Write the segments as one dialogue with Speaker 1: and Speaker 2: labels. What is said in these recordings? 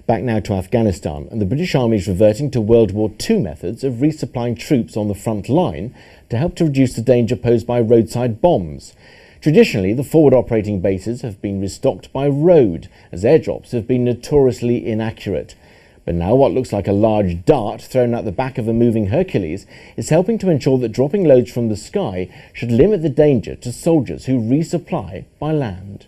Speaker 1: Back now to Afghanistan, and the British Army is reverting to World War II methods of resupplying troops on the front line to help to reduce the danger posed by roadside bombs. Traditionally, the forward operating bases have been restocked by road, as airdrops have been notoriously inaccurate. But now what looks like a large dart thrown out the back of a moving Hercules is helping to ensure that dropping loads from the sky should limit the danger to soldiers who resupply by land.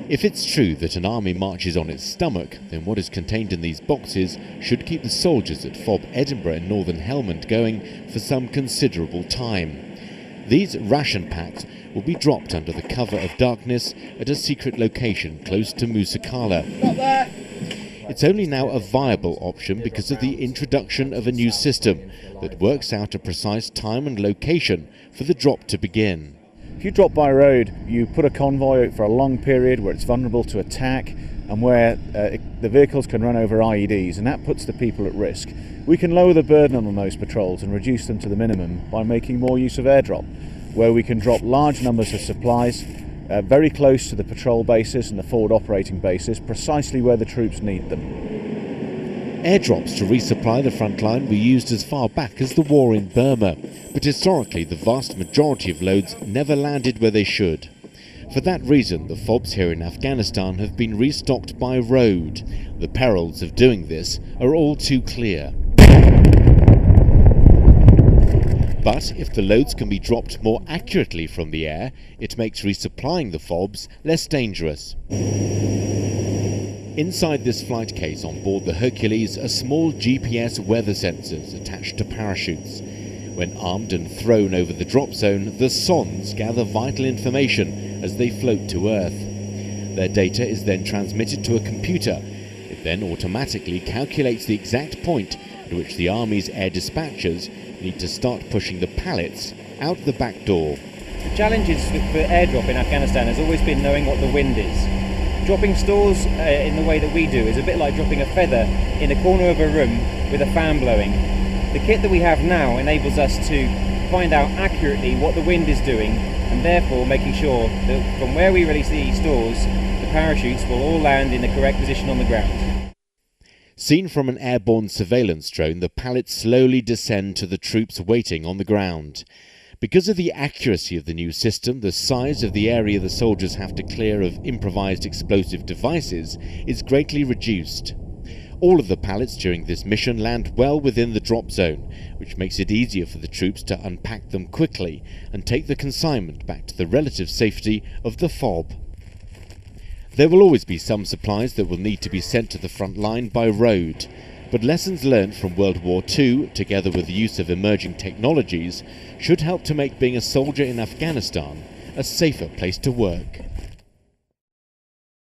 Speaker 2: If it's true that an army marches on its stomach, then what is contained in these boxes should keep the soldiers at FOB Edinburgh and Northern Helmand going for some considerable time. These ration packs will be dropped under the cover of darkness at a secret location close to Musakala. It's only now a viable option because of the introduction of a new system that works out a precise time and location for the drop to begin.
Speaker 3: If you drop by road, you put a convoy out for a long period where it's vulnerable to attack and where the vehicles can run over IEDs, and that puts the people at risk. We can lower the burden on those patrols and reduce them to the minimum by making more use of airdrop, where we can drop large numbers of supplies very close to the patrol bases and the forward operating bases, precisely where the troops need them.
Speaker 2: Airdrops to resupply the front line were used as far back as the war in Burma, but historically the vast majority of loads never landed where they should. For that reason, the FOBs here in Afghanistan have been restocked by road. The perils of doing this are all too clear. But if the loads can be dropped more accurately from the air, it makes resupplying the FOBs less dangerous. Inside this flight case on board the Hercules are small GPS weather sensors attached to parachutes. When armed and thrown over the drop zone, the sondes gather vital information as they float to Earth. Their data is then transmitted to a computer. It then automatically calculates the exact point at which the Army's air dispatchers need to start pushing the pallets out the back door.
Speaker 4: The challenges for airdrop in Afghanistan has always been knowing what the wind is. Dropping stores in the way that we do is a bit like dropping a feather in a corner of a room with a fan blowing. The kit that we have now enables us to find out accurately what the wind is doing, and therefore making sure that from where we release the stores, the parachutes will all land in the correct position on the ground.
Speaker 2: Seen from an airborne surveillance drone, the pallets slowly descend to the troops waiting on the ground. Because of the accuracy of the new system, the size of the area the soldiers have to clear of improvised explosive devices is greatly reduced. All of the pallets during this mission land well within the drop zone, which makes it easier for the troops to unpack them quickly and take the consignment back to the relative safety of the FOB. There will always be some supplies that will need to be sent to the front line by road, but lessons learned from World War II, together with the use of emerging technologies, should help to make being a soldier in Afghanistan a safer place to work.